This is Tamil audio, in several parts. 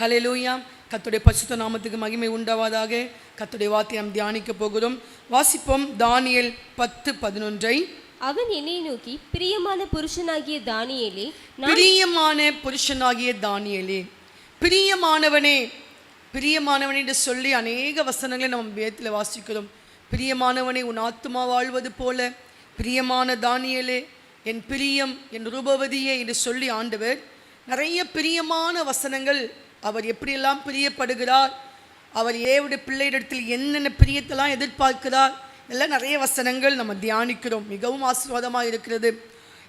ஹல்லேலூயா. கர்த்தருடைய பரிசுத்த நாமத்துக்கு மகிமை உண்டாவதாக. கர்த்தருடைய வார்த்தையை நாம் தியானிக்க போகிறோம். வாசிப்போம் தானியேல் 10:11. அவன் என்னை நோக்கி, பிரியமான புருஷனாகிய தானியேலே, பிரியமான புருஷனாகிய தானியேலே, பிரியமானவனே, பிரியமானவனே என்று சொல்லி அநேக வசனங்களை நம்ம வேதத்தில் வாசிக்கிறோம். பிரியமானவனே, உன் ஆத்துமா வாழ்வது போல பிரியமான தானியேலே, என் பிரியம், என் ரூபவதியே என்று சொல்லி ஆண்டவர் நிறைய பிரியமான வசனங்கள், அவர் எப்படியெல்லாம் பிரியப்படுகிறார், அவர் ஏவுடைய பிள்ளையிடத்தில் என்னென்ன பிரியத்தெல்லாம் எதிர்பார்க்கிறார், இதெல்லாம் நிறைய வசனங்கள் நம்ம தியானிக்கிறோம். மிகவும் ஆசீர்வாதமாக இருக்கிறது.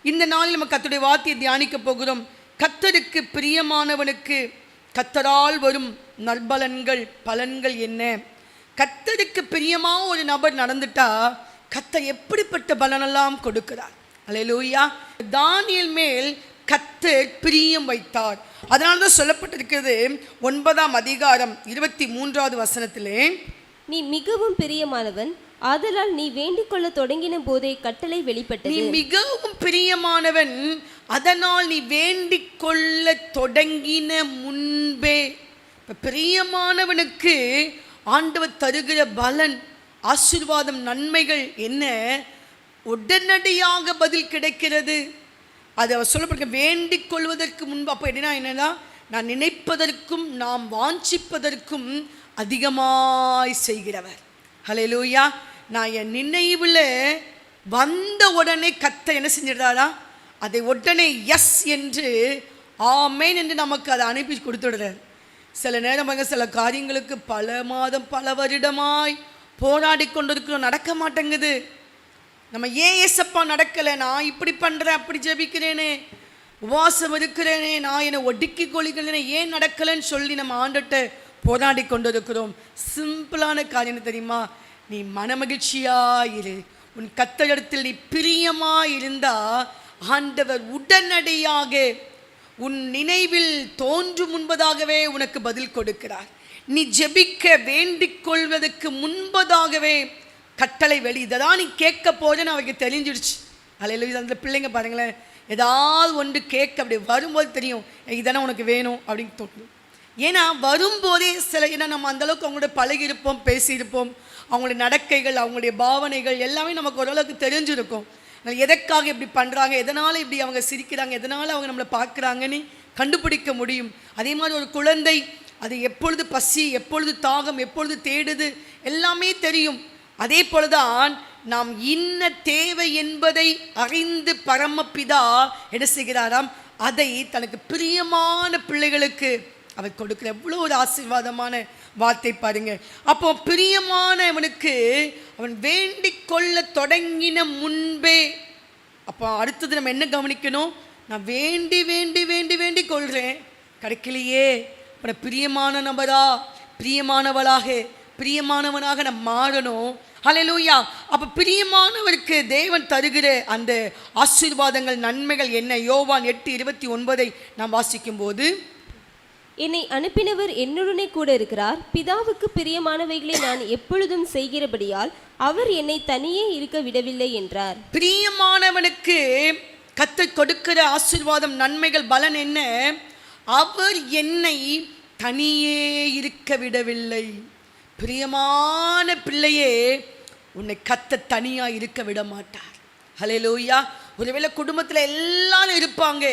இந்த நாளில் நம்ம கர்த்தருடைய வார்த்தையை தியானிக்க போகிறோம். கர்த்தருக்கு பிரியமானவனுக்கு கர்த்தரால் வரும் நற்பலன்கள், பலன்கள் என்ன? கர்த்தருக்கு பிரியமாக ஒரு நபர் நடந்துட்டா கர்த்தர் எப்படிப்பட்ட பலனெல்லாம் கொடுக்கிறார். அல்லேலூயா. தானியேல் மேல் கர்த்தர் பிரியம் வைத்தார். அதனால தான் சொல்லப்பட்டிருக்கிறது 9ஆம் அதிகாரம் 23வது வசனத்திலே, நீ மிகவும் பிரியமானவன், ஆதலால் நீ வேண்டிக் கொள்ள தொடங்கின போதே கட்டளை வெளிப்பட்டது. நீ மிகவும் பிரியமானவன், அதனால் நீ வேண்டிக் கொள்ள தொடங்கின முன்பே. இப்போ பிரியமானவனுக்கு ஆண்டவர் தருகிற பலன், ஆசீர்வாதம், நன்மைகள் என்ன? உடனடியாக பதில் கிடைக்கிறது. அது அவர் சொல்லப்பட்ட வேண்டிக் கொள்வதற்கு முன்பு. அப்போ என்னன்னா நான் நினைப்பதற்கும் நாம் வாஞ்சிப்பதற்கும் அதிகமாய் செய்கிறவர். ஹல்லேலூயா. நான் என் நினைவில் வந்த உடனே கர்த்தர் என்ன செஞ்சிடறாரா, அதை உடனே எஸ் என்று ஆமேன் என்று நமக்கு அதை அனுப்பி கொடுத்துடுறார். சில நேரம் சில காரியங்களுக்கு பல மாதம் பல வருடமாய் போராடி கொண்டிருக்கிறோம், நடக்க மாட்டேங்குது. நம்ம ஏன் ஏசப்பா நடக்கலை, நான் இப்படி பண்ணுறேன், அப்படி ஜெபிக்கிறேனே, உபவாசம் இருக்கிறேனே, நான் என்னை ஒடுக்கி கொள்கிறேனே, ஏன் நடக்கலைன்னு சொல்லி நம்ம ஆண்டுகிட்ட போராடி கொண்டு இருக்கிறோம். சிம்பிளான காரியம் தெரியுமா? நீ மனமகிழ்ச்சியாயிரு. உன் கர்த்தரிடத்தில் நீ பிரியமாக இருந்தா ஆண்டவர் உடனடியாக உன் நினைவில் தோன்றும் முன்பதாகவே உனக்கு பதில் கொடுக்கிறார். நீ ஜெபிக்க வேண்டிக் கொள்வதற்கு முன்பதாகவே கட்டளை வெளி. இதெல்லாம் நீ கேட்க போதுன்னு அவருக்கு தெரிஞ்சிடுச்சு. அல்லேலூயா. அந்த பிள்ளைங்க பாருங்களேன், ஏதாவது ஒன்று கேட்க அப்படி வரும்போது தெரியும், இதெல்லாம் உனக்கு வேணும் அப்படின்னு தோணும். ஏன்னா வரும்போதே ஏன்னா நம்ம அந்தளவுக்கு அவங்களோட பழகியிருப்போம், பேசியிருப்போம். அவங்களுடைய நடக்கைகள், அவங்களுடைய பாவனைகள் எல்லாமே நமக்கு ஓரளவுக்கு தெரிஞ்சிருக்கும். எதற்காக இப்படி பண்ணுறாங்க, எதனால் இப்படி அவங்க சிரிக்கிறாங்க, எதனால் அவங்க நம்மளை பார்க்குறாங்கன்னு கண்டுபிடிக்க முடியும். அதே மாதிரி ஒரு குழந்தை, அது எப்பொழுது பசி, எப்பொழுது தாகம், எப்பொழுது தேடுது, எல்லாமே தெரியும். அதே போலதான் நாம் இன்ன தேவை என்பதை அறிந்து பரமபிதா என்ன செய்கிறாராம், அதை தனக்கு பிரியமான பிள்ளைகளுக்கு அவர் கொடுக்கிற எவ்வளோ ஒரு ஆசீர்வாதமான வார்த்தை பாருங்க. அப்போ பிரியமானவனுக்கு அவன் வேண்டிக் கொள்ள தொடங்கின முன்பே. அப்போ அடுத்தது நம்ம என்ன கவனிக்கணும்? நான் வேண்டி வேண்டி வேண்டி வேண்டி கொள்கிறேன், கிடைக்கலையே. அப்புறம் பிரியமான நபரா, பிரியமானவளாக, பிரியமானவனாக நம்ம மாறணும். ஹல்லேலூயா. அப்போ பிரியமானவருக்கு தேவன் தருகிற அந்த ஆசீர்வாதங்கள், நன்மைகள் என்ன? யோவான் 8:29 நாம் வாசிக்கும் போது, என்னை அனுப்பினவர் என்னுடனே கூட இருக்கிறார், பிதாவுக்கு பிரியமானவைகளை நான் எப்பொழுதும் செய்கிறபடியால் அவர் என்னை தனியே இருக்க விடவில்லை என்றார். பிரியமானவனுக்கு கர்த்தர் கொடுக்கிற ஆசீர்வாதம், நன்மைகள், பலன் என்ன? அவர் என்னை தனியே இருக்க விடவில்லை. பிரியமான பிள்ளையே, உன்னை கர்த்தர் தனியாக இருக்க விட மாட்டார். ஹல்லேலூயா. ஒருவேளை குடும்பத்தில் எல்லாரும் இருப்பாங்க,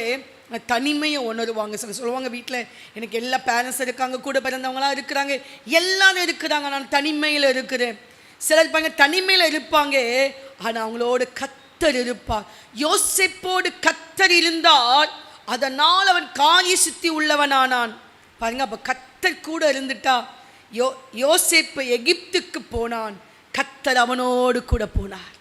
தனிமையை உணருவாங்க. சொல்லுவாங்க, வீட்டில் எனக்கு எல்லா பேரண்ட்ஸ் இருக்காங்க, கூட பிறந்தவங்களாம் இருக்கிறாங்க, எல்லாரும் இருக்கிறாங்க, நான் தனிமையில் இருக்கிறேன். சிலர் இருப்பாங்க தனிமையில் இருப்பாங்க, ஆனால் அவங்களோட கர்த்தர் இருப்பார். யோசேப்போடு கர்த்தர் இருந்தார், அதனால் அவன் காரிய சித்தி உள்ளவனானான். பாருங்க, அப்போ கர்த்தர் கூட இருந்துட்டா. யோசேப்பு எகிப்துக்கு போனான், கர்த்தர் அவனோடு கூட போனார்.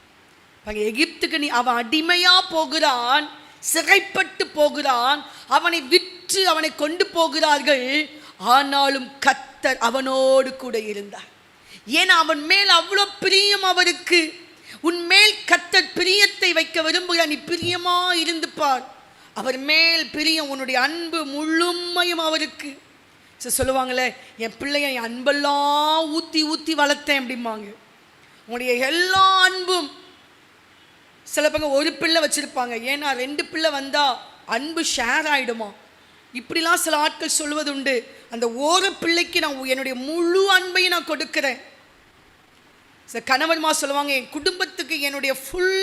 எகிப்துக்கு அவன் அடிமையா போகிறான், சிறைப்பட்டு போகிறான், அவனை விற்று அவனை கொண்டு போகிறார்கள். ஆனாலும் கர்த்தர் அவனோடு கூட இருந்தார். ஏன்னா அவன் மேல் அவ்வளோ பிரியம் அவருக்கு. உன்மேல் கர்த்தர் பிரியத்தை வைக்க விரும்புகிறார். நீ பிரியமா இருந்து பார், அவர் மேல் பிரியம், உன்னுடைய அன்பு முழுமையும் அவருக்கு. சொல்லுவாங்களே, என் பிள்ளைய என் அன்பெல்லாம் ஊற்றி ஊற்றி வளர்த்தேன் அப்படிம்பாங்க. உன்னுடைய எல்லா அன்பும். சில பங்க ஒரு பிள்ளை வச்சுருப்பாங்க, ஏன்னா 2 பிள்ளை வந்தால் அன்பு ஷேர் ஆகிடுமா, இப்படிலாம் சில ஆட்கள் சொல்வது உண்டு. அந்த ஒரு பிள்ளைக்கு நான் என்னுடைய முழு அன்பையும் நான் கொடுக்கிறேன். கணவன்மா சொல்லுவாங்க, என் குடும்பத்துக்கு என்னுடைய ஃபுல்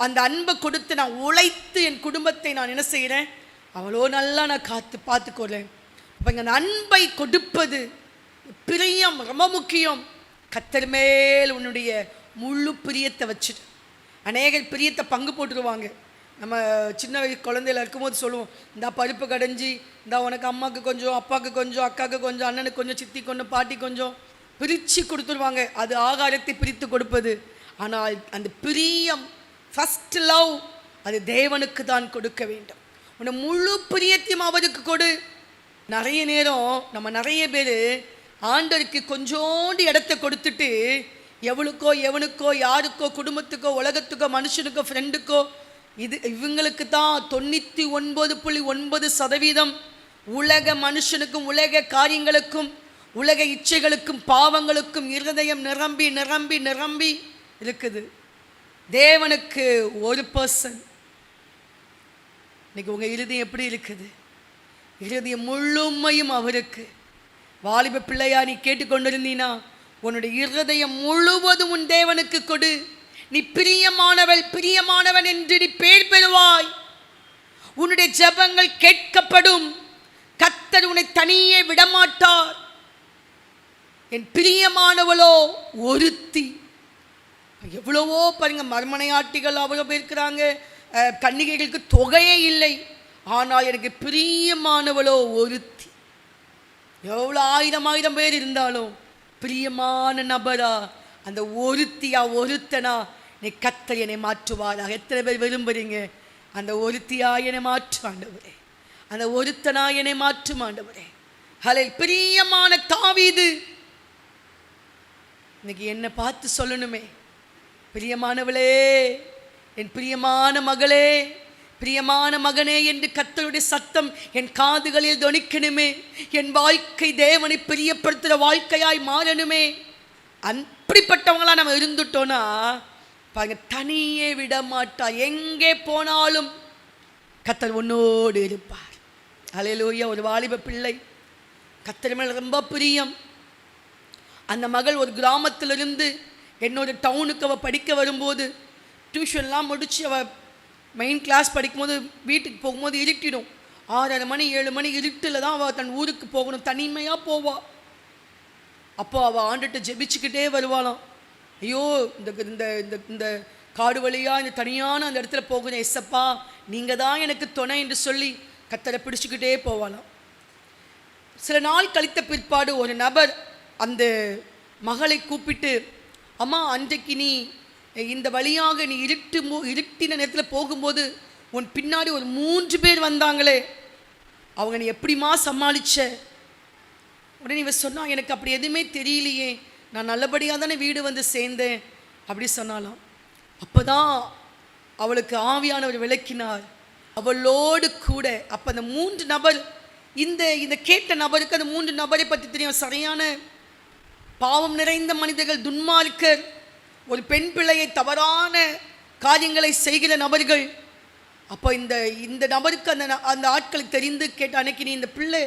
அந்த அன்பை கொடுத்து நான் உழைத்து என் குடும்பத்தை நான் என்ன செய்கிறேன், அவ்வளோ நல்லா நான் பார்த்துக்கொள்றேன். அப்போ இங்கே அந்த அன்பை கொடுப்பது பிரியம் ரொம்ப முக்கியம். கர்த்தர் மேல் உன்னுடைய முழு பிரியத்தை வச்சுட்டு, அநேகர் பிரியத்தை பங்கு போட்டுருவாங்க. நம்ம சின்ன குழந்தையில இருக்கும்போது சொல்லுவோம், இந்த பருப்பு கடைஞ்சி இந்த உனக்கு அம்மாவுக்கு கொஞ்சம், அப்பாவுக்கு கொஞ்சம், அக்காவுக்கு கொஞ்சம், அண்ணனுக்கு கொஞ்சம், சித்தி கொஞ்சம், பாட்டி கொஞ்சம் பிரித்து கொடுத்துருவாங்க. அது ஆகாரத்தை பிரித்து கொடுப்பது. ஆனால் அந்த பிரியம், ஃபஸ்ட் லவ், அது தேவனுக்கு தான் கொடுக்க வேண்டும். உன்னை முழு பிரியத்தையும் அவருக்கு கொடு. நிறைய நேரம் நம்ம நிறைய பேர் ஆண்டவருக்கு கொஞ்சோண்டு இடத்தை கொடுத்துட்டு எவளுக்கோ எவனுக்கோ யாருக்கோ குடும்பத்துக்கோ உலகத்துக்கோ மனுஷனுக்கோ ஃப்ரெண்டுக்கோ இவங்களுக்கு தான் 99.9% உலக மனுஷனுக்கும் உலக காரியங்களுக்கும் உலக இச்சைகளுக்கும் பாவங்களுக்கும் இருதயம் நிரம்பி நிரம்பி நிரம்பி இருக்குது. தேவனுக்கு 1%. இன்னைக்கு உங்கள் இருதயம் எப்படி இருக்குது? இருதயம் முழுமையும் அவருக்கு. வாலிப பிள்ளையா நீ கேட்டுக்கொண்டிருந்தீனா உன்னுடைய இருதயம் முழுவதும் உன் தேவனுக்கு கொடு. நீ பிரியமானவள் பிரியமானவன் என்று நீ பேர் பெறுவாய். உன்னுடைய ஜெபங்கள் கேட்கப்படும். கர்த்தர் உன்னை தனியே விடமாட்டார். என் பிரியமானவளோ ஒருத்தி. எவ்வளவோ பாருங்க, மர்மனையாட்டிகள் அவ்வளோ பேருக்கிறாங்க, கன்னிகைகளுக்கு தொகையே இல்லை. ஆனால் எனக்கு பிரியமானவளோ ஒருத்தி. எவ்வளோ ஆயிரம் பேர் இருந்தாலும் பிரியமான நபரா, அந்த ஒருத்தியா ஒருத்தனா நீ கர்த்தர் என்னை மாற்றுவாராக. எத்தனை பேர் விரும்புறீங்க? அந்த ஒருத்தியா என்னை மாற்று ஆண்டவரே, அந்த ஒருத்தனா என்னை மாற்றும் ஆண்டவரே. ஹலே, பிரியமான தாவீது இன்னைக்கு என்னை பார்த்து சொல்லணுமே, பிரியமானவளே, என் பிரியமான மகளே, பிரியமான மகனே என்று கர்த்தருடைய சத்தம் என் காதுகளில் தொனிக்கணுமே. என் வாழ்க்கை தேவனை பிரியப்படுத்துகிற வாழ்க்கையாய் மாறணுமே. அப்படிப்பட்டவங்களா நம்ம இருந்துட்டோன்னா பாருங்க, தனியே விட மாட்டா. எங்கே போனாலும் கர்த்தர் உன்னோடு இருப்பார். அல்லேலூயா. ஒரு வாலிப பிள்ளை கர்த்தர் மேல் ரொம்ப பிரியம். அந்த மகள் ஒரு கிராமத்திலிருந்து என்னோட டவுனுக்கு அவள் படிக்க வரும்போது, டியூஷன்லாம் முடித்து அவள் மெயின் கிளாஸ் படிக்கும்போது வீட்டுக்கு போகும்போது இருட்டிடும். 6:30 மணி 7 மணி இருட்டில் தான் அவள் தன் ஊருக்கு போகணும். தனிமையாக போவாள். அப்போ அவள் ஆண்டுகிட்ட ஜெபிச்சுக்கிட்டே வருவாளாம். ஐயோ, இந்த இந்த இந்த இந்த காடு வழியாக இந்த தனியான அந்த இடத்துல போகணும், எஸ்ஸப்பா நீங்கள் தான் எனக்கு துணை என்று சொல்லி கர்த்தரை பிடிச்சிக்கிட்டே போவாளாம். சில நாள் கழித்த பிற்பாடு ஒரு நபர் அந்த மகளை கூப்பிட்டு, அம்மா, அன்றைக்கு நீ இந்த வழியாக நீ இருட்டின நேரத்தில் போகும்போது உன் பின்னாடி ஒரு 3 பேர் வந்தாங்களே, அவங்க நீ எப்படிமா சமாளிச்ச? உடனே இவ சொன்னா, எனக்கு அப்படி எதுவுமே தெரியலையே, நான் நல்லபடியாக தானே வீடு வந்து சேர்ந்தேன் அப்படி சொன்னாலாம். அப்போ தான் அவளுக்கு ஆவியானவர் விளக்கினார். அவளோடு கூட அப்போ அந்த 3 நபர், இந்த கேட்ட நபருக்கு அந்த 3 நபரை பற்றி தெரியும். சரியான பாவம் நிறைந்த மனிதர்கள், துன்மார்க்கர், ஒரு பெண் பிள்ளையை தவறான காரியங்களை செய்கிற நபர்கள். அப்போ இந்த நபருக்கு அந்த ஆட்களுக்கு தெரிந்து கேட்ட, அன்னைக்கு நீ இந்த பிள்ளை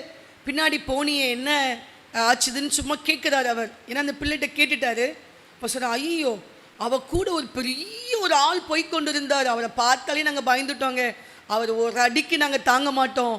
பின்னாடி போனியே என்ன ஆச்சுதுன்னு சும்மா கேட்குறாரு அவர். ஏன்னா அந்த பிள்ளைகிட்ட கேட்டுட்டாரு. அப்போ சொன்ன, ஐயோ, அவள் கூட ஒரு பெரிய ஒரு ஆள் போய்கொண்டு இருந்தார். அவரை பார்த்தாலே நாங்கள் பயந்துட்டோங்க. அவர் ஒரு அடிக்கு நாங்கள் தாங்க மாட்டோம்.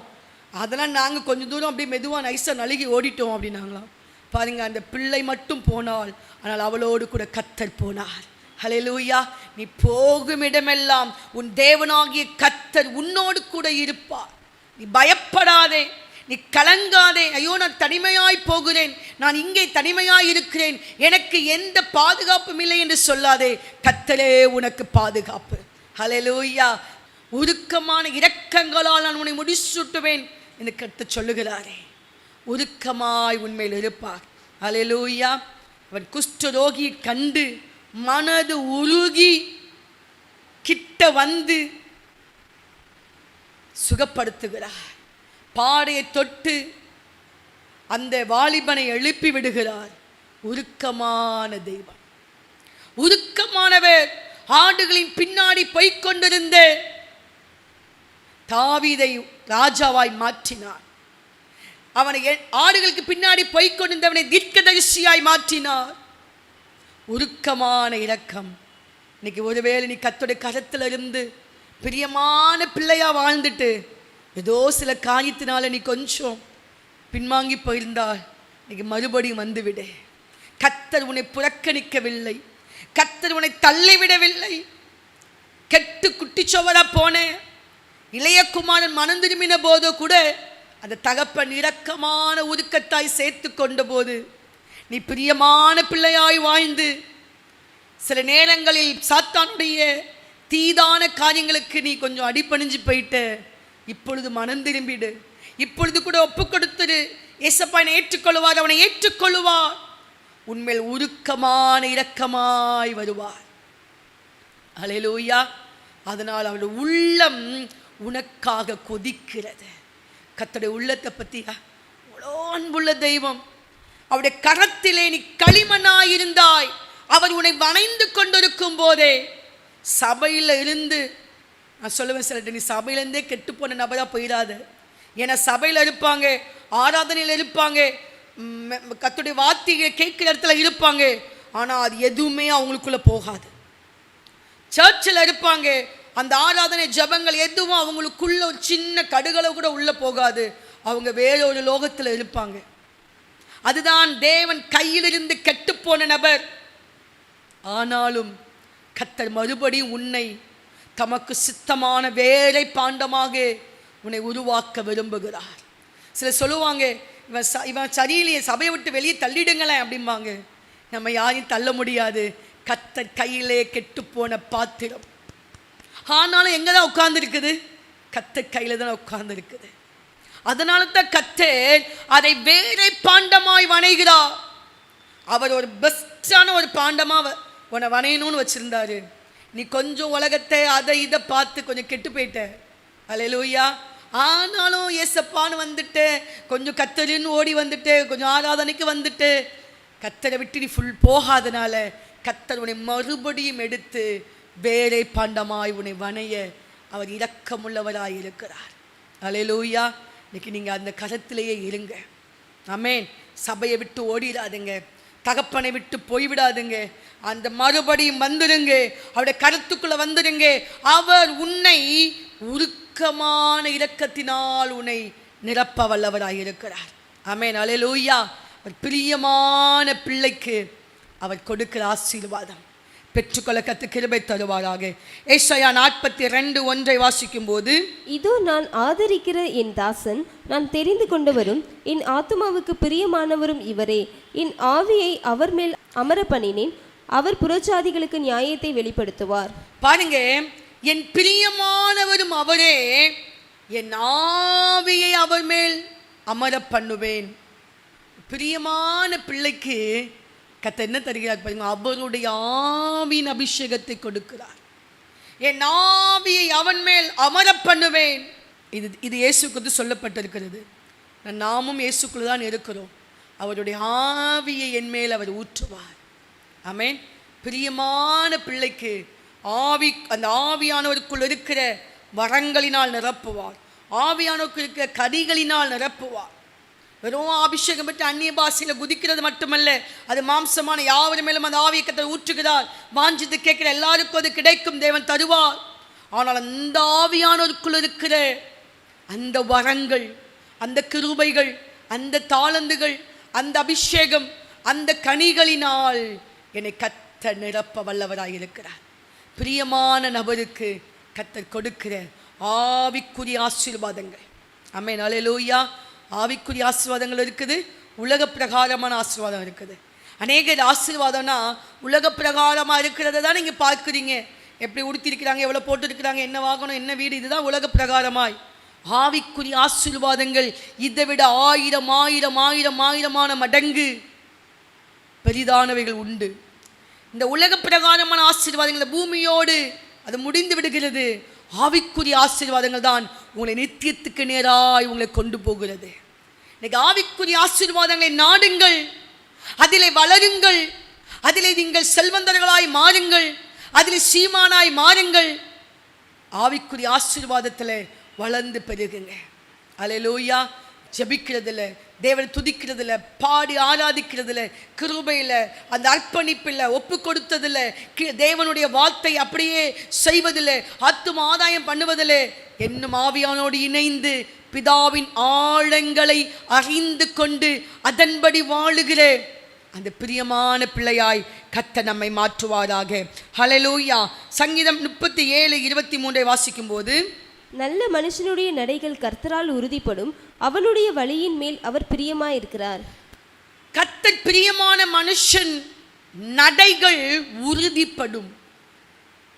அதெல்லாம் நாங்கள் கொஞ்சம் தூரம் அப்படியே மெதுவாக நைஸாக நழுகி ஓடிட்டோம் அப்படின்னாங்களாம். பாருங்க, அந்த பிள்ளை மட்டும் போனாள், ஆனால் அவளோடு கூட கர்த்தர் போனார். ஹல்லேலூயா. நீ போகும் இடமெல்லாம் உன் தேவனாகிய கர்த்தர் உன்னோடு கூட இருப்பார். நீ பயப்படாதே, நீ கலங்காதே. ஐயோ, நான் தனிமையாய் போகிறேன், நான் இங்கே தனிமையாய் இருக்கிறேன், எனக்கு எந்த பாதுகாப்பும் இல்லை என்று சொல்லாதே. கர்த்தரே உனக்கு பாதுகாப்பு. ஹல்லேலூயா. உருக்கமான இரக்கங்களால் நான் உன்னை முடிசூட்டுவேன் என்று கர்த்தர் சொல்லுகிறாரே. உருக்கமாய் உண்மையில் இருப்பார். ஹல்லேலூயா. அவன் குஷ்டரோகியை கண்டு மனது உருகி கிட்ட வந்து சுகப்படுத்துகிறார். பாடையை தொட்டு அந்த வாலிபனை எழுப்பி விடுகிறார். உருக்கமான தெய்வம், உருக்கமானவர். ஆடுகளின் பின்னாடி போய்கொண்டிருந்த தாவீதை ராஜாவாய் மாற்றினார். அவனை ஆடுகளுக்கு பின்னாடி போய்க்கொண்டிருந்தவனை தீர்க்கதரிசியாய் மாற்றினார். உருக்கமான இரக்கம். இன்னைக்கு ஒருவேளை நீ கர்த்தருடைய கரத்தில் இருந்து பிரியமான பிள்ளையா வாழ்ந்துட்டு ஏதோ சில காரியத்தினால நீ கொஞ்சம் பின்வாங்கி போயிருந்தால் இன்னைக்கு மறுபடியும் வந்துவிடு. கர்த்தர் உன்னை புறக்கணிக்கவில்லை, கர்த்தர் உன்னை தள்ளிவிடவில்லை. கெட்டு குட்டிச்சோவரா போன இளைய குமாரன் மனம் திரும்பின போதோ கூட அந்த தகப்பன் இரக்கமான உருக்கத்தாய் சேர்த்து கொண்ட போது நீ பிரியமான பிள்ளையாய் வாழ்ந்து சில நேரங்களில் சாத்தானுடைய தீதான காரியங்களுக்கு நீ கொஞ்சம் அடிபணிஞ்சு போயிட்ட. இப்பொழுது மனம் திரும்பிடு. இப்பொழுது கூட ஒப்பு கொடுத்துரு. ஏசப்பா என்னை ஏற்றுக்கொள்வார், அவனை ஏற்றுக்கொள்வார். உன்மேல் உருக்கமான இரக்கமாய் வருவார். அல்லேலூயா. அதனால் அவருடைய உள்ளம் உனக்காக கொதிக்கிறது. கர்த்தருடைய உள்ளத்தை பற்றியா? அவ்வளோ அன்புள்ள தெய்வம். அவருடைய கரத்திலே நீ களிமண்ணாயிருந்தாய். அவர் உன்னை வணைந்து கொண்டிருக்கும் போதே சபையில் இருந்து நான் சொல்லுவேன், சில நீ சபையிலேருந்தே கெட்டு போன நபராக போயிடாது. ஏன்னா சபையில் இருப்பாங்க, ஆராதனையில் இருப்பாங்க, கர்த்தருடைய வார்த்தையை கேட்குற இடத்துல இருப்பாங்க. ஆனால் அது எதுவுமே அவங்களுக்குள்ளே போகாது. சர்ச்சில் இருப்பாங்க, அந்த ஆராதனை ஜபங்கள் எதுவும் அவங்களுக்குள்ள ஒரு சின்ன கடுகளவு கூட உள்ளே போகாது. அவங்க வேற ஒரு லோகத்தில் இருப்பாங்க. அதுதான் தேவன் கையிலிருந்து கெட்டுப்போன நபர். ஆனாலும் கர்த்தர் மறுபடியும் உன்னை தமக்கு சித்தமான வேலை பாண்டமாக உன்னை உருவாக்க விரும்புகிறார். சிலர் சொல்லுவாங்க, இவன் சரியில்லையே, சபையை விட்டு வெளியே தள்ளிடுங்களேன் அப்படிம்பாங்க. நம்ம யாரையும் தள்ள முடியாது. கர்த்தர் கையிலே கெட்டுப்போன பாத்திரம். ஆனாலும் எங்கே தான் உட்கார்ந்துருக்குது? கர்த்தர் கையில் தான் உட்கார்ந்துருக்குது. அதனால தான் கர்த்தர் அதை வேலை பாண்டமாய் வணைகிறார். அவர் ஒரு பெஸ்டான ஒரு பாண்டமாக உன்னை வணையணும்னு வச்சுருந்தாரு. நீ கொஞ்சம் உலகத்தை அதை இதை பார்த்து கொஞ்சம் கெட்டு போயிட்ட. அல்லேலூயா. ஆனாலும் ஏசப்பான்னு வந்துட்டு கொஞ்சம் கர்த்தரின்னு ஓடி வந்துட்டு கொஞ்சம் ஆராதனைக்கு வந்துட்டு கர்த்தரை விட்டு நீ ஃபுல் போகாதனால கர்த்தர் உன்னை மறுபடியும் எடுத்து வேலை பாண்டமாய் உன்னை வணைய அவர் இரக்கமுள்ளவராய் இருக்கிறார். அல்லேலூயா. இன்னைக்கு நீங்கள் அந்த கரத்திலேயே இருங்க. ஆமென். சபையை விட்டு ஓடிடாதுங்க, தகப்பனை விட்டு போய்விடாதுங்க. அந்த மறுபடியும் வந்துடுங்க, அவருடைய கருத்துக்குள்ள வந்துடுங்க. அவர் உன்னை உருக்கமான இரக்கத்தினால் உன்னை நிரப்ப வல்லவராய் இருக்கிறார். ஆமென். அல்லேலூயா. அவர் பிரியமான பிள்ளைக்கு அவர் கொடுக்கிற ஆசீர்வாதம் பெற்றுக்கொள்ள கர்த்தர் கிருபை தருவாராக. ஏசாயா 42:1 வாசிக்கும் போது, இதோ நான் ஆதரிக்கிற என் தாசன், நான் தெரிந்து கொண்டவரும் என் ஆத்துமாவுக்கு பிரியமானவரும் இவரே. என் ஆவியை அவர் மேல் அமர பண்ணினேன். அவர் புறஜாதிகளுக்கு நியாயத்தை வெளிப்படுத்துவார். பாருங்க, என் பிரியமானவரும் அவரே, என் ஆவியை அவர் மேல் அமர பண்ணுவேன். பிரியமான பிள்ளைக்கு கர்த்தர் என்ன தருகிறார் பாருங்க? அவருடைய ஆவியின் அபிஷேகத்தை கொடுக்கிறார். என் ஆவியை அவன் மேல் அமர பண்ணுவேன். இது இயேசுக்கு சொல்லப்பட்டிருக்கிறது. நாமும் இயேசுக்குள்ள தான் இருக்கிறோம். அவருடைய ஆவியை என் மேல் அவர் ஊற்றுவார். ஆமென். பிரியமான பிள்ளைக்கு ஆவி, அந்த ஆவியானவருக்குள் இருக்கிற வரங்களினால் நிரப்புவார். ஆவியானவருக்கு இருக்கிற கதிகளினால் நிரப்புவார். வெறும் அபிஷேகம் பெற்று அந்நிய பாஷையில் குதிக்கிறது மட்டுமல்ல, அது மாம்சமான யாவர் மேலும் அந்த ஆவியை கர்த்தர் ஊற்றுகிறார். வாஞ்சித்து கேட்கிற எல்லாருக்கும் அது கிடைக்கும், தேவன் தருவார். ஆனால் அந்த ஆவியானவருக்குள் இருக்கிற அந்த வரங்கள், அந்த கிருபைகள், அந்த தாளந்துகள், அந்த அபிஷேகம், அந்த கனிகளினால் என்னை கர்த்தர் நிரப்ப வல்லவராய் இருக்கிறார். பிரியமான நபருக்கு கர்த்தர் கொடுக்கிற ஆவிக்குரிய ஆசீர்வாதங்கள். ஆமென். அல்லேலூயா. ஆவிக்குரிய ஆசீர்வாதங்கள் இருக்குது, உலக பிரகாரமான ஆசீர்வாதம் இருக்குது. அநேக ஆசீர்வாதம்னா உலக பிரகாரமாக இருக்கிறத தான் நீங்கள் பார்க்குறீங்க. எப்படி உடுத்திருக்கிறாங்க, எவ்வளோ போட்டுருக்கிறாங்க, என்ன வாங்கணும், என்ன வீடு, இதுதான் உலக பிரகாரமாய். ஆவிக்குரிய ஆசீர்வாதங்கள் இதை விட ஆயிரம் ஆயிரம் ஆயிரம் ஆயிரமான மடங்கு பெரிதானவைகள் உண்டு. இந்த உலக பிரகாரமான ஆசீர்வாதங்கள் இந்த பூமியோடு அது முடிந்து விடுகிறது. ஆவிக்குரிய ஆசீர்வாதங்கள் தான் உங்களை நித்தியத்துக்கு நேராய் உங்களை கொண்டு போகிறது. இன்னைக்கு ஆவிக்குரிய ஆசீர்வாதங்களை நாடுங்கள், அதிலே வளருங்கள், அதிலே நீங்கள் செல்வந்தர்களாய் மாறுங்கள், அதில் சீமானாய் மாறுங்கள். ஆவிக்குரிய ஆசீர்வாதத்தில் வளர்ந்து பெருகுங்க. அல்லேலூயா. ஜெபிக்கிறதுல, தேவனை துதிக்கிறதுல, பாடி ஆராதிக்கிறதுல, கிருபையில், அந்த அர்ப்பணிப்பில், ஒப்பு கொடுத்ததில், தேவனுடைய வார்த்தை அப்படியே செய்வதில், ஆத்தும ஆதாயம் பண்ணுவதில், என்னும் ஆவியானோடு இணைந்து பிதாவின் ஆழங்களை அறிந்து கொண்டு அதன்படி வாழுகிற அந்த பிரியமான பிள்ளையாய் கர்த்தர் நம்மை மாற்றுவாராக. ஹல்லேலூயா. சங்கீதம் 37:23 வாசிக்கும் போது, நல்ல மனுஷனுடைய நடைகள் கர்த்தரால் உறுதிப்படும், அவனுடைய வழியின் மேல் அவர் பிரியமாயிருக்கிறார். கர்த்தர் பிரியமான மனுஷன் நடைகள் உறுதிப்படும்.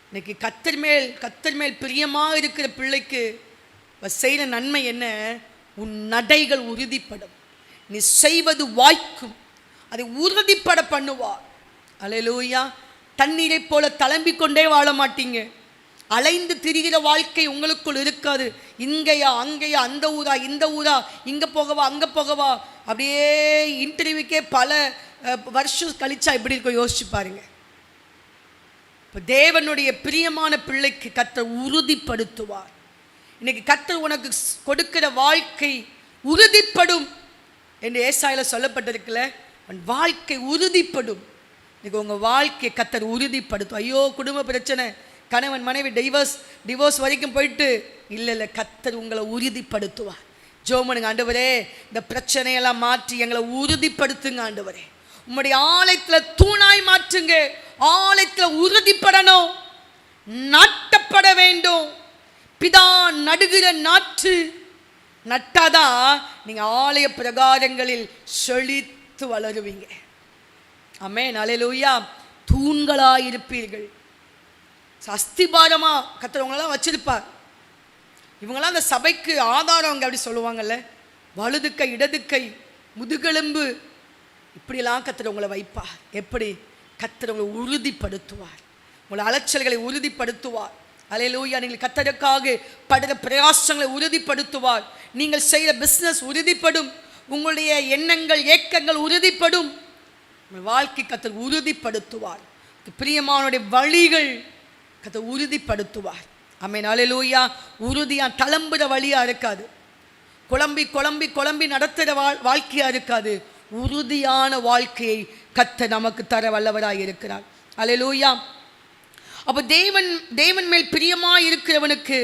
இன்னைக்கு கர்த்தர் மேல் பிரியமாக இருக்கிற பிள்ளைக்கு செய்கிற நன்மை என்ன? உன் நடைகள் உறுதிப்படும், நீ செய்வது வாய்க்கும், அதை உறுதிப்பட பண்ணுவார். அல்லேலூயா. தண்ணீரை போல தளம்பிக் கொண்டே வாழ மாட்டீங்க. அலைந்து திரிகிற வாழ்க்கை உங்களுக்குள் இருக்காது. இங்கேயா அங்கேயா, அந்த ஊரா இந்த ஊரா, இங்கே போகவா அங்கே போகவா, அப்படியே இன்டர்வியூக்கே பல வருஷம் கழிச்சா இப்படி இருக்கும், யோசிச்சு பாருங்க. இப்போ தேவனுடைய பிரியமான பிள்ளைக்கு கர்த்தர் உறுதிப்படுத்துவார். இன்னைக்கு கர்த்தர் உனக்கு கொடுக்கிற வாழ்க்கை உறுதிப்படும் என்று ஏசாயால சொல்லப்பட்டிருக்கல, உன் வாழ்க்கை உறுதிப்படும். இன்னைக்கு உங்கள் வாழ்க்கையை கர்த்தர் உறுதிப்படுத்தும். ஐயோ குடும்ப பிரச்சனை, கணவன் மனைவி டிவோர்ஸ் வரைக்கும் போயிட்டு, இல்லை கர்த்தர் உங்களை உறுதிப்படுத்துவார். ஜோமனுங்க, ஆண்டவரே இந்த பிரச்சனையெல்லாம் மாற்றி எங்களை உறுதிப்படுத்துங்க ஆண்டவரே. உம்முடைய ஆலயத்தில் தூணாய் மாற்றுங்க. ஆலயத்தில் உறுதிப்படணும், நாட்டப்பட வேண்டும். பிதா நடுகிற நாற்று நட்டாதான் நீங்கள் ஆலய பிரகாரங்களில் செழித்து வளருவீங்க. ஆமென். அல்லேலூயா. தூண்களாயிருப்பீர்கள். அஸ்திபாரமாக கர்த்தர் உங்களெல்லாம் வச்சிருப்பார். இவங்களாம் அந்த சபைக்கு ஆதாரம், அவங்க அப்படி சொல்லுவாங்கல்ல, வலது கை இடது கை முதுகெலும்பு, இப்படியெல்லாம் கர்த்தர் உங்களை வைப்பார். எப்படி? கர்த்தர் உங்களை உறுதிப்படுத்துவார், உங்களை அலைச்சல்களை உறுதிப்படுத்துவார். அல்லேலூயா. நீங்கள் கர்த்தருக்காக படுற பிரயாசங்களை உறுதிப்படுத்துவார். நீங்கள் செய்கிற பிஸ்னஸ் உறுதிப்படும், உங்களுடைய எண்ணங்கள் ஏக்கங்கள் உறுதிப்படும். உங்கள் வாழ்க்கை கர்த்தர் உறுதிப்படுத்துவார். பிரியமானுடைய வழிகள் கர்த்தர் உறுதிப்படுத்துவார். ஆமென். அல்லேலூயா. உறுதியாக தளம்புற வழியாக இருக்காது, குழம்பி குழம்பி குழம்பி நடத்துகிற வாழ்க்கையாக இருக்காது. உறுதியான வாழ்க்கையை கர்த்தர் நமக்கு தர வல்லவராக இருக்கிறார். அல்லேலூயா. அப்போ தேவன் மேல் பிரியமாக இருக்கிறவனுக்கு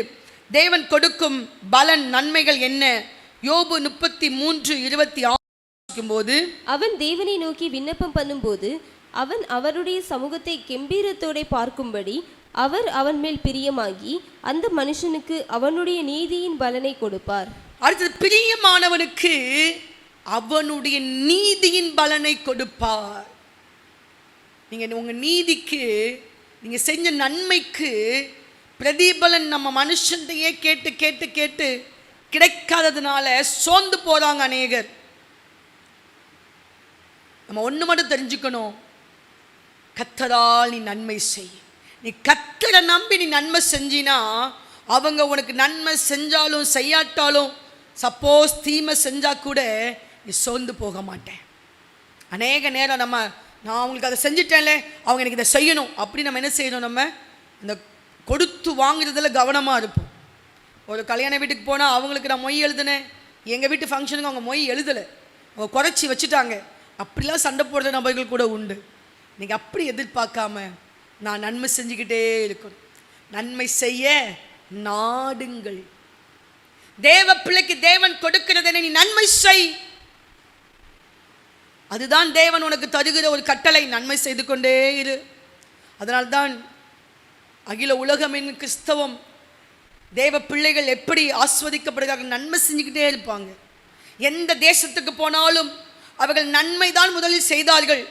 தேவன் கொடுக்கும் பலன் நன்மைகள் என்ன? யோபு 33:26 போது, அவன் தேவனை நோக்கி விண்ணப்பம் பண்ணும்போது அவன் அவருடைய சமூகத்தை கெம்பீரத்தோட பார்க்கும்படி அவர் அவன் மேல் பிரியமாகி அந்த மனுஷனுக்கு அவனுடைய நீதியின் பலனை கொடுப்பார். அடுத்தது, பிரியமானவனுக்கு அவனுடைய நீதியின் பலனை கொடுப்பார். நீங்கள் உங்கள் நீதிக்கு, நீங்கள் செஞ்ச நன்மைக்கு பிரதிபலன் நம்ம மனுஷன்டையே கேட்டு கேட்டு கேட்டு கிடைக்காததுனால சோர்ந்து போகிறாங்க அநேகர். நம்ம ஒன்று மட்டும் தெரிஞ்சுக்கணும், கர்த்தரால் நீ நன்மை செய். நீ கர்த்தரை நம்பி நீ நன்மை செஞ்சினா, அவங்க உனக்கு நன்மை செஞ்சாலும் செய்யாட்டாலும், சப்போஸ் தீமை செஞ்சால் கூட நீ சோர்ந்து போக மாட்டேன். அநேக நேரம் நான் அவங்களுக்கு அதை செஞ்சுட்டேன்ல, அவங்க எனக்கு இதை செய்யணும் அப்படி நம்ம என்ன செய்யணும்? நம்ம இந்த கொடுத்து வாங்குறதுல கவனமாக இருப்போம். ஒரு கல்யாண வீட்டுக்கு போனால் அவங்களுக்கு நான் மொய் எழுதுனேன், எங்கள் வீட்டு ஃபங்க்ஷனுக்கு அவங்க மொய் எழுதலை, அவங்க குறைச்சி வச்சுட்டாங்க. அப்படிலாம் சண்டை போடுற நபர்கள் கூட உண்டு. நீங்கள் அப்படி எதிர்பார்க்காம நான் நன்மை செஞ்சுக்கிட்டே இருக்கணும். நன்மை செய்ய நாடுங்கள். தேவ பிள்ளைக்கு தேவன் கொடுக்கிறதை நீ நன்மை செய். அதுதான் தேவன் உனக்கு தருகிற ஒரு கட்டளை. நன்மை செய்து கொண்டே இரு. அதனால்தான் அகில உலகம் கிறிஸ்தவம் தேவ பிள்ளைகள் எப்படி ஆஸ்வதிக்கப்படுகிறார்கள்? நன்மை செஞ்சுக்கிட்டே இருப்பாங்க. எந்த தேசத்துக்கு போனாலும் அவர்கள் நன்மை தான் முதலில் செய்தார்கள்.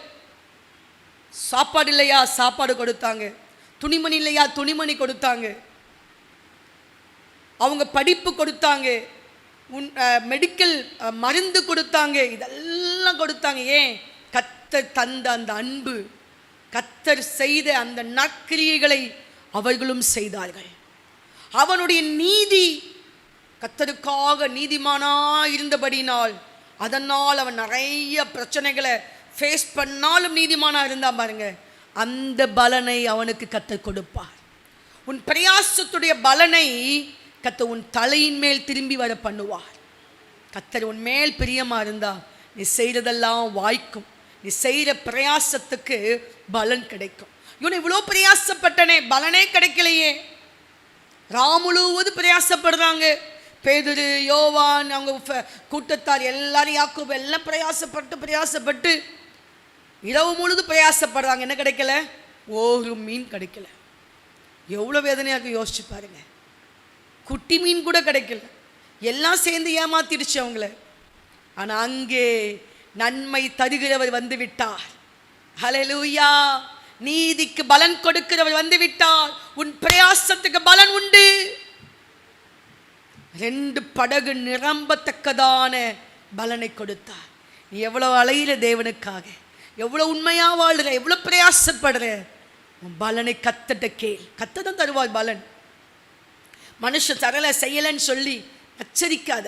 சாப்பாடு இல்லையா, சாப்பாடு கொடுத்தாங்க. துணிமணி இல்லையா, துணிமணி கொடுத்தாங்க. அவங்க படிப்பு கொடுத்தாங்க, மெடிக்கல் மருந்து கொடுத்தாங்க, இதெல்லாம் கொடுத்தாங்க. ஏன்? கர்த்தர் தந்த அந்த அன்பு, கர்த்தர் செய்த அந்த நற்கிரியைகளை அவர்களும் செய்தார்கள். அவனுடைய நீதி, கர்த்தருக்காக நீதிமானாக இருந்தபடினால், அதனால் அவன் நிறைய பிரச்சனைகளை ஃபேஸ் பண்ணாலும் நீதிமானாக இருந்தால் பாருங்க, அந்த பலனை அவனுக்கு கர்த்தர் கொடுப்பார். உன் பிரயாசத்துடைய பலனை கர்த்தர் உன் தலையின் மேல் திரும்பி வர பண்ணுவார். கர்த்தர் உன்மேல் பிரியமா இருந்தா நீ செய்யறதெல்லாம் வாய்க்கும். நீ செய்கிற பிரயாசத்துக்கு பலன் கிடைக்கும். இவனை இவ்வளோ பிரயாசப்பட்டனே, பலனே கிடைக்கலையே. ராமுழுவது பிரயாசப்படுறாங்க. பேதுரு, யோவான், அவங்க கூட்டத்தார் எல்லாரும், யாக்கோபு எல்லாம் பிரயாசப்பட்டு இரவு முழுது பிரயாசப்படுறாங்க. என்ன கிடைக்கல? ஒரு மீன் கிடைக்கல. எவ்வளோ வேதனையாக இருக்கு யோசிச்சு பாருங்க. குட்டி மீன் கூட கிடைக்கல. எல்லாம் சேர்ந்து ஏமாத்திடுச்சு அவங்கள. ஆனால் அங்கே நன்மை தருகிறவர் வந்து விட்டார். ஹல்லேலூயா. நீதிக்கு பலன் கொடுக்கிறவர் வந்து விட்டார். உன் பிரயாசத்துக்கு பலன் உண்டு. 2 படகு நிரம்பத்தக்கதான பலனை கொடுத்தார். நீ எவ்வளவு அலையிற தேவனுக்காக, எவ்வளவு உண்மையா வாழ்ற, எவ்வளவு பிரயாசப்படுற, உன் பலனை கத்தட்ட கேள். கத்ததான் தருவார் பலன். மனுஷன் தரல செய்யலன்னு சொல்லி எச்சரிக்காத.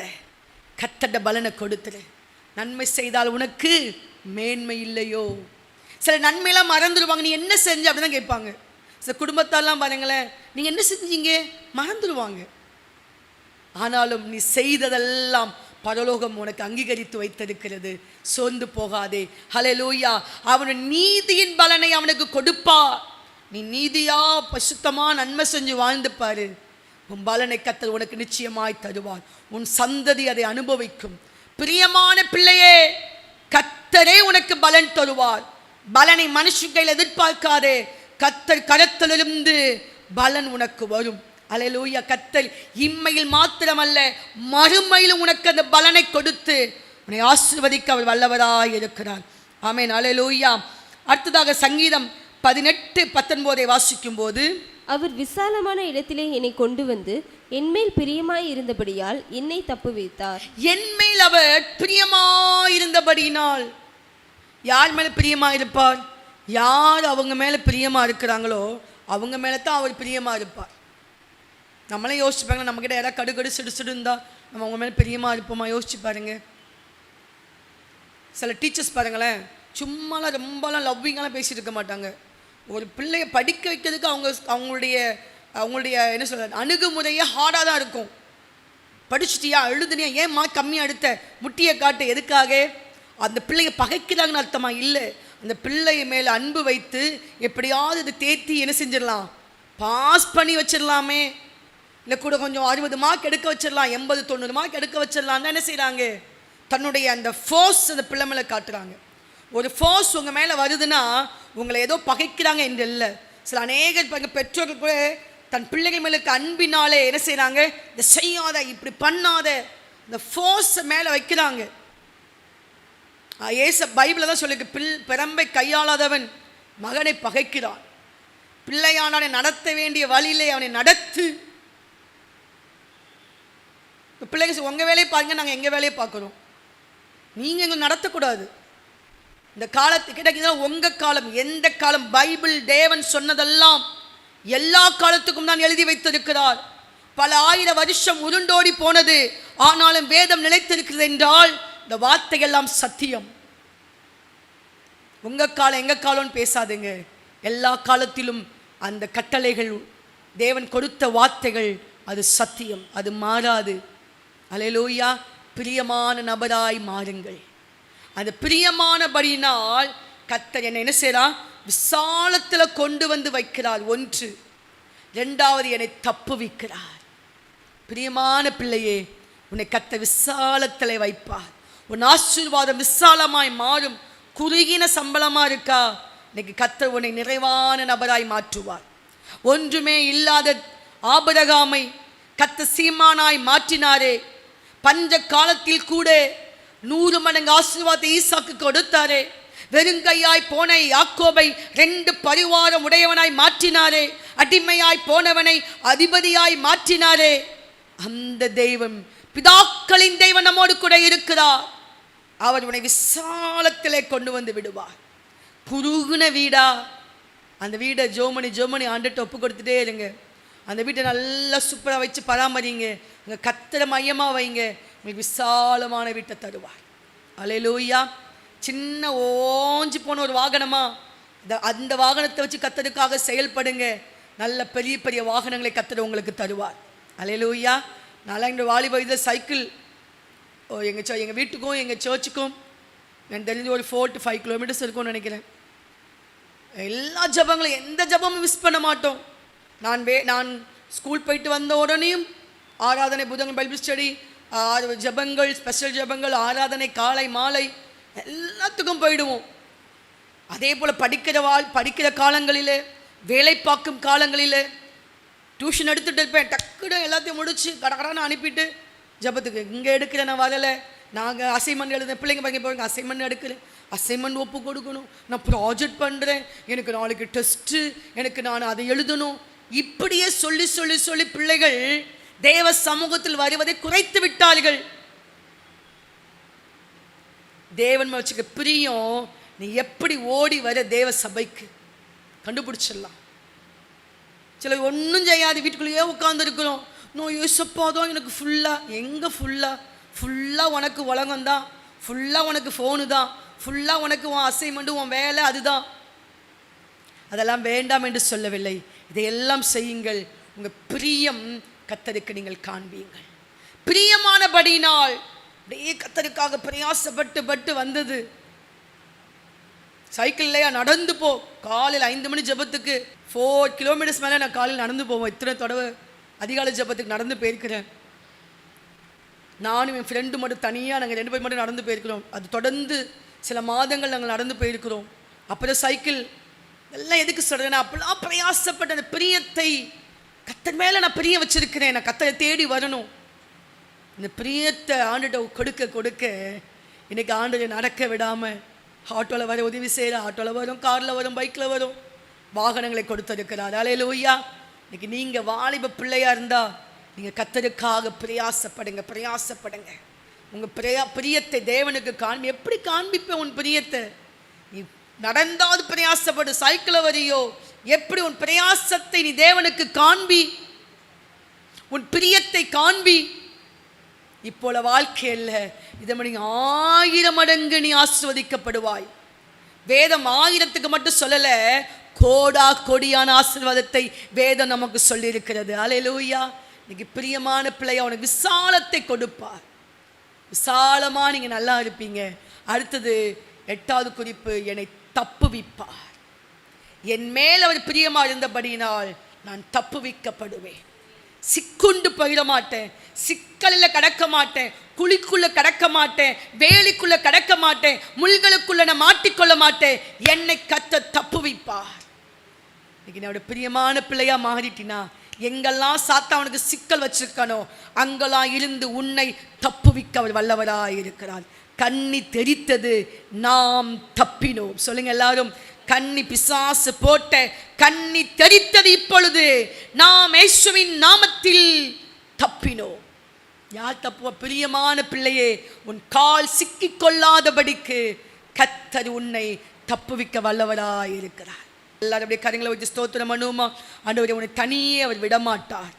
கத்தட்ட பலனை கொடுத்துரு. நன்மை செய்தால் உனக்கு மேன்மை இல்லையோ? சில நன்மையெல்லாம் மறந்துடுவாங்க. நீ என்ன செஞ்ச அப்படிதான் கேட்பாங்க. சில குடும்பத்தாலாம் பாருங்களேன், நீங்க என்ன செஞ்சீங்க மறந்துடுவாங்க. ஆனாலும் நீ செய்ததெல்லாம் பரலோகம் உனக்கு அங்கீகரித்து வைத்திருக்கிறது. சோர்ந்து போகாதே. ஹல்லேலூயா. அவன் நீதியின் பலனை அவனுக்கு கொடுப்பா. நீ நீதியா பசுத்தமா நன்மை செஞ்சு வாழ்ந்து பாரு. உன் பலனை கர்த்தர் உனக்கு நிச்சயமாய் தருவார். உன் சந்ததி அதை அனுபவிக்கும். பிரியமான பிள்ளையே, கர்த்தரே உனக்கு பலன் தருவார். பலனை மனுஷன் கையில் எதிர்பார்க்காதே. கர்த்தர் கரத்திலிருந்து பலன் உனக்கு வரும். அல்லேலூயா. கர்த்தர் இம்மையில் மாத்திரமல்ல மறுமையிலும் உனக்கு அந்த பலனை கொடுத்து உன்னை ஆசீர்வதிக்க அவர் வல்லவராய் இருக்கிறார். ஆமென். அல்லேலூயா. அடுத்ததாக சங்கீதம் 18:19 வாசிக்கும் போது, அவர் விசாலமான இடத்திலே என்னை கொண்டு வந்து என்மேல் பிரியமாய் இருந்தபடியால் என்னை தப்புவித்தார். என்மேல் அவர் பிரியமாய் இருந்தபடியினால். யார் மேல பிரியமா இருப்பார்? யார் அவங்க மேல பிரியமா இருக்கிறாங்களோ அவங்க மேல தான் அவர் பிரியமா இருப்பார். நம்மளே யோசிச்சுப்பாங்க, நம்ம கிட்ட யாராவது கடுகடு சிடு இருந்தா நம்ம அவங்க மேல பிரியமா இருப்போமா? யோசிச்சு பாருங்க. சில டீச்சர்ஸ் பாருங்களேன், சும்மாலாம் ரொம்பலாம் லவ்விங்கெல்லாம் பேசிட்டு இருக்க மாட்டாங்க. ஒரு பிள்ளைய படிக்க வைக்கிறதுக்கு அவங்களுடைய என்ன சொல்றது அணுகுமுறையே ஹார்டாக தான் இருக்கும். படிச்சுட்டியா, எழுதுனியா, ஏன் மார்க் கம்மியாக எடுத்த, முட்டியை காட்டு. எதுக்காக? அந்த பிள்ளைய பகைக்கிறாங்கன்னு அர்த்தமா? இல்லை. அந்த பிள்ளைய மேலே அன்பு வைத்து எப்படியாவது இதை தேத்தி என்ன செஞ்சிடலாம், பாஸ் பண்ணி வச்சிடலாமே. இல்லை கூட கொஞ்சம் 60 மார்க் எடுக்க வச்சிடலாம், 80-90 மார்க் எடுக்க வச்சிடலாம் தான் என்ன செய்கிறாங்க, தன்னுடைய அந்த ஃபோர்ஸ் அந்த பிள்ளை மேலே காட்டுறாங்க. ஒரு ஃபோர்ஸ் உங்கள் மேலே வருதுன்னா உங்களை ஏதோ பகைக்கிறாங்க என்று இல்லை. சில அநேக பெற்றோர்கள் கூட தன் பிள்ளைகள் மேலுக்கு அன்பினாலே என்ன செய்கிறாங்க, இதை செய்யாத, இப்படி பண்ணாத, இந்த ஃபோர்ஸை மேலே வைக்கிறாங்க. பைபிளில் தான் சொல்லிருக்கு, பிறம்பை கையாளாதவன் மகனை பகைக்கிறான். பிள்ளையானவனை நடத்த வேண்டிய வழியிலே அவனை நடத்து. இப்போ பிள்ளைங்க உங்கள் வேலையை பாருங்க, நாங்கள் எங்கள் வேலையை பார்க்குறோம், நீங்கள் எங்களை நடத்தக்கூடாது. இந்த காலத்துக்கு கிடைக்கிற உங்கள் காலம், எந்த காலம், பைபிள் தேவன் சொன்னதெல்லாம் எல்லா காலத்துக்கும் தான் எழுதி வைத்திருக்கிறார். பல 1000 வருஷம் உருண்டோடி போனது, ஆனாலும் வேதம் நிலைத்திருக்கிறது என்றால் இந்த வார்த்தையெல்லாம் சத்தியம். உங்கள் காலம் எங்கள் காலம்னு பேசாதுங்க. எல்லா காலத்திலும் அந்த கட்டளைகள், தேவன் கொடுத்த வார்த்தைகள், அது சத்தியம், அது மாறாது. அல்லேலூயா. பிரியமான நபராய் மாறுங்கள். அந்த பிரியமானபடியினால் கர்த்தர் என்னை என்ன செய்கிறார், விசாலத்தில் கொண்டு வந்து வைக்கிறார். 1, 2வது என்னை தப்புவிக்கிறார். பிரியமான பிள்ளையே, உன்னை கர்த்தர் விசாலத்தில் வைப்பார். உன் ஆசீர்வாதம் விசாலமாய் மாறும். குறுகின சம்பளமாக இருக்கா, இன்னைக்கு கர்த்தர் உன்னை நிறைவான நபராய் மாற்றுவார். ஒன்றுமே இல்லாத ஆபிரகாமை கர்த்தர் சீமானாய் மாற்றினாரே. பஞ்ச காலத்தில் கூட 100 மடங்கு ஆசீர்வாதத்தை ஈசாக்கு கொடுத்தாரே. வெறுங்கையாய் போன யாக்கோபை 2 பரிவாரம் உடையவனாய் மாற்றினாரே. அடிமையாய் போனவனை அதிபதியாய் மாற்றினாரே. அந்த தெய்வம், பிதாக்களின் தெய்வம் நம்மோடு கூட இருக்கிறார். அவர் உன்னை விசாலத்திலே கொண்டு வந்து விடுவார். குறுகுன வீடா, அந்த வீடை ஜோமணி ஆண்டுட்டு ஒப்பு கொடுத்துட்டே இருங்க. அந்த வீட்டை நல்லா சூப்பராக வச்சு பராமரிங்க. உங்கள் கர்த்தரை மையமாக வைங்க. உங்களுக்கு விசாலமான வீட்டை தருவார். அல்லேலூயா. சின்ன ஓஞ்சி போன ஒரு வாகனமா, அந்த வாகனத்தை வச்சு கர்த்தருக்காக செயல்படுங்க. நல்ல பெரிய பெரிய வாகனங்களை கர்த்தர் உங்களுக்கு தருவார். அல்லேலூயா. நான்லாம் எங்கள் வாலிப இதில் சைக்கிள் எங்கள் வீட்டுக்கும் எங்கள் சர்ச்சுக்கும் எனக்கு தெரிஞ்சு ஒரு 4 to 5 kilometers இருக்கும்னு நினைக்கிறேன். எல்லா ஜபங்களும் எந்த ஜபமும் மிஸ் பண்ண மாட்டோம். நான் ஸ்கூல் போயிட்டு வந்த உடனேயும் ஆராதனை, புதன் பைபிள் ஸ்டடி, ஜபங்கள், ஸ்பெஷல் ஜபங்கள், ஆராதனை, காலை மாலை எல்லாத்துக்கும் போயிடுவோம். அதே போல் படிக்கிற காலங்களில், வேலை பார்க்கும் காலங்களில் டியூஷன் எடுத்துகிட்டு இருப்பேன். டக்குன்னு எல்லாத்தையும் முடிச்சு கடகடான்னு அனுப்பிட்டு ஜபத்துக்கு இங்கே எடுக்கிறேன், நான் வரலை, நாங்கள் அசைன்மெண்ட் எழுதுறேன், பிள்ளைங்க பையன் போய் அசைன்மெண்ட் எடுக்கிறேன், அசைன்மெண்ட் ஒப்பு கொடுக்கணும், நான் ப்ராஜெக்ட் பண்ணுறேன், எனக்கு நாளைக்கு டெஸ்ட்டு, எனக்கு நான் அதை எழுதணும். இப்படியே சொல்லி சொல்லி சொல்லி பிள்ளைகள் தேவ சமூகத்தில் வருவதை குறைத்து விட்டார்கள். தேவன் வச்சுக்க பிரியம் நீ எப்படி ஓடி வர தேவ சபைக்கு கண்டுபிடிச்சிடலாம். சில ஒன்றும் செய்யாது, வீட்டுக்குள்ளேயே உட்காந்துருக்கிறோம். நோ யோசப்பாதான் எனக்கு ஃபுல்லாக, எங்கே ஃபுல்லாக உனக்கு உலகம் தான், ஃபுல்லாக உனக்கு ஃபோனு தான், ஃபுல்லாக உனக்கு உன் அசைன்மெண்ட்டு, உன் வேலை அதுதான். அதெல்லாம் வேண்டாம் என்று சொல்லவில்லை. இதையெல்லாம் செய்யுங்கள். உங்கள் பிரியம் கர்த்தருக்கு நீங்கள் காண்பீங்கள். பிரியமானபடியினால் அப்படியே கர்த்தருக்காக பிரயாசப்பட்டு வந்தது. சைக்கிள்லையா நடந்து போ, காலையில் 5 மணி ஜபத்துக்கு 4 kilometers மேலே நான் காலையில் நடந்து போவோம். இத்தனை தடவை அதிகாலை ஜபத்துக்கு நடந்து போயிருக்கிறேன். நானும் என் ஃப்ரெண்டு மட்டும் தனியாக நாங்கள் 2 பேர் மட்டும் நடந்து போயிருக்கிறோம். அது தொடர்ந்து சில மாதங்கள் நாங்கள் நடந்து போயிருக்கிறோம். அப்புறம் சைக்கிள் எல்லாம் எதுக்கு சொல்கிறேன்னா, அப்பெல்லாம் பிரயாசப்பட்ட அந்த பிரியத்தை கர்த்தர் மேலே நான் பிரிய வச்சிருக்கிறேன். நான் கர்த்தரை தேடி வரணும். இந்த பிரியத்தை ஆண்டுகிட்ட கொடுக்க இன்னைக்கு ஆண்டு நடக்க விடாமல் ஆட்டோவில் வர உதவி செய்கிற, ஆட்டோவில் வரும், காரில் வரும், பைக்கில் வரும், வாகனங்களை கொடுத்திருக்கிறார். அல்லேலூயா. இன்னைக்கு நீங்கள் வாலிப பிள்ளையாக இருந்தால் நீங்கள் கர்த்தருக்காக பிரயாசப்படுங்க. உங்கள் பிரியத்தை தேவனுக்கு காண்பி. எப்படி காண்பிப்பேன் உன் பிரியத்தை? நீ நடந்தாவது பிரயாசப்படு, சைக்கிளை வரியோ, எப்படி உன் பிரயாசத்தை நீ தேவனுக்கு காண்பி, உன் பிரியத்தை காண்பி. இப்போல வாழ்க்கையில் இதை மணி 1000 மடங்கு நீ ஆசீர்வதிக்கப்படுவாய். வேதம் 1000க்கு மட்டும் சொல்லலை, கோடியான ஆசீர்வாதத்தை வேதம் நமக்கு சொல்லியிருக்கிறது. அல்லேலூயா. இன்னைக்கு பிரியமான பிள்ளையா உனக்கு விசாலத்தை கொடுப்பார். விசாலமாக நீங்கள் நல்லா இருப்பீங்க. அடுத்தது 8வது குறிப்பு, என்னை தப்புவிப்பார். என் மேல் அவர் பிரியமாக இருந்தபடியினால் நான் தப்புவிக்கப்படுவேன். சிக்குண்டு போயிட மாட்டேன், சிக்கலில் கடக்க மாட்டேன், குழிக்குள்ளே கடக்க மாட்டேன், வேலிக்குள்ளே கடக்க மாட்டேன், முள்களுக்குள்ளே நான் மாட்டிக்கொள்ள மாட்டேன். என்னை கர்த்தர் தப்புவிப்பார். இன்னைக்கு என்னோட பிரியமான பிள்ளையாக மாறிட்டினா, எங்கெல்லாம் சாத்தானுக்கு சிக்கல் வச்சிருக்கானோ அங்கெல்லாம் இருந்து உன்னை தப்புவிக்க அவர் வல்லவராய் இருக்கிறார். கண்ணி தெரித்தது, நாம் தப்பினோம். சொல்லுங்க எல்லாரும், கண்ணி பிசாசு போட்ட கண்ணி தெரித்தது, இப்பொழுது நாம் இயேசுவின் நாமத்தில் தப்பினோம். யார் தப்புவா? பிரியமான பிள்ளையே, உன் கால் சிக்கிக் கொள்ளாதபடிக்கு கர்த்தர் உன்னை தப்புவிக்க வல்லவராய் இருக்கிறார். எல்லாரும் அப்படியே கரங்களை வச்சு ஸ்தோத்திரம் பண்ணுவோமா? ஆண்டவரே, உன்னை தனியே அவர் விடமாட்டார்.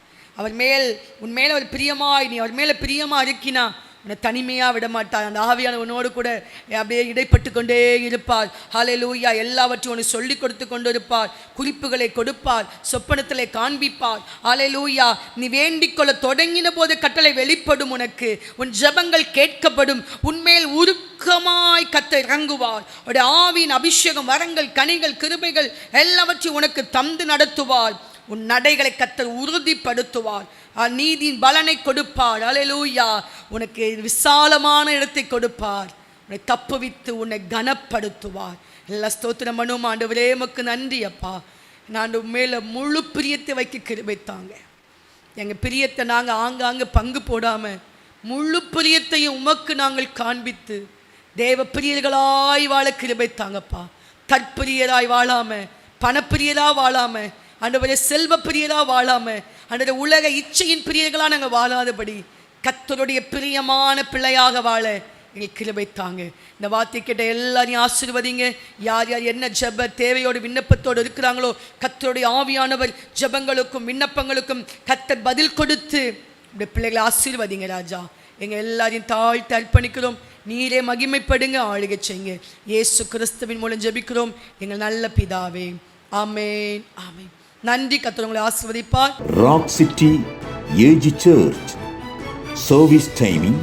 உன் மேல் அவர் பிரியமாய், நீ அவர் மேலே பிரியமாக இருக்கினா உன்னை தனிமையாக விடமாட்டார். அந்த ஆவியான உன்னோடு கூட அப்படியே இடைப்பட்டு கொண்டே இருப்பார். ஹல்லேலூயா. எல்லாவற்றையும் உனக்கு சொல்லி கொடுத்து கொண்டு இருப்பார். குறிப்புகளை கொடுப்பார், சொப்பனத்திலே காண்பிப்பார். ஹல்லேலூயா. நீ வேண்டிக்கொள்ள தொடங்கின போது கட்டளை வெளிப்படும். உனக்கு உன் ஜெபங்கள் கேட்கப்படும். உன்மேல் உருக்கமாய் கர்த்தர் இறங்குவார். அவருடைய ஆவியின் அபிஷேகம், வரங்கள், கனிகள், கிருபைகள் எல்லாவற்றையும் உனக்கு தந்து நடத்துவார். உன் நடைகளை கர்த்தர் உறுதிப்படுத்துவார். நீதியின் பலனை கொடுப்பார். அல்லேலூயா. உனக்கு விசாலமான இடத்தை கொடுப்பார். உன்னை தப்புவித்து உன்னை கனப்படுத்துவார். எல்லா ஸ்தோத்திரம் பண்ணுவோம். ஆண்டவரே, உமக்கு நன்றி அப்பா. நான் மேலே முழு பிரியத்தை வைக்க கிருபைத்தாங்க. எங்கள் பிரியத்தை நாங்கள் ஆங்காங்கே பங்கு போடாமல் முழு பிரியத்தையும் உமக்கு நாங்கள் காண்பித்து தேவ பிரியர்களாய் வாழ கிருபைத்தாங்கப்பா. தற்பிரியராய் வாழாமல், பணப்பிரியராக வாழாமல், ஆண்டவரே செல்வ பிரியராக வாழாமல், ஆண்டவரே உலக இச்சையின் பிரியர்களாக நாங்கள் வாழாதபடி கர்த்தருடைய பிரியமான பிள்ளையாக வாழ எங்கள் கிருபைத்தாங்க. இந்த வார்த்தை கேட்ட எல்லாரையும் ஆசீர்வதிங்க. யார் யார் என்ன ஜெப தேவையோடு விண்ணப்பத்தோடு இருக்கிறாங்களோ கர்த்தருடைய ஆவியானவர் ஜெபங்களுக்கும் விண்ணப்பங்களுக்கும் கர்த்தர் பதில் கொடுத்து இந்த பிள்ளைகளை ஆசீர்வதிங்க ராஜா. எங்கள் எல்லாரையும் தாழ்த்தி அர்ப்பணிக்கிறோம். நீரே மகிமைப்படுங்க, ஆளுகை செய்யுங்க. இயேசு கிறிஸ்துவின் மூலம் ஜெபிக்கிறோம் எங்கள் நல்ல பிதாவே. ஆமென், ஆமென். நன்றி. கர்த்தர் உங்களை ஆசீர்வதிப்பார். Rock city AG church. Service timing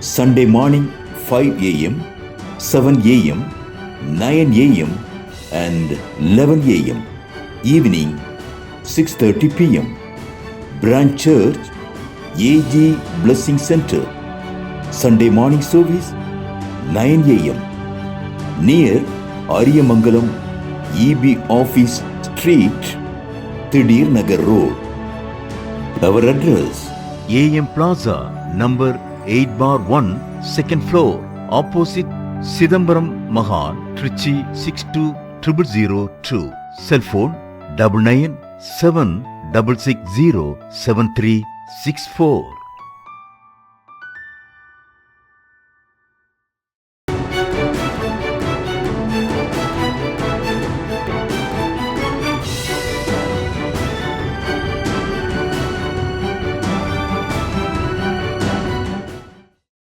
Sunday morning 5 a.m., 7 a.m., 9 a.m. and 11 a.m. Evening 6:30 p.m. Branch Church, A.G. Blessing Center. Sunday morning service 9 a.m. near Ariyamangalam EB Office Street, Thidir Nagar Road. Our address: AM Plaza, number 8/1, second floor, opposite Sidambaram Mahan, Trichy 620002. Cell phone 99 7 660 7364.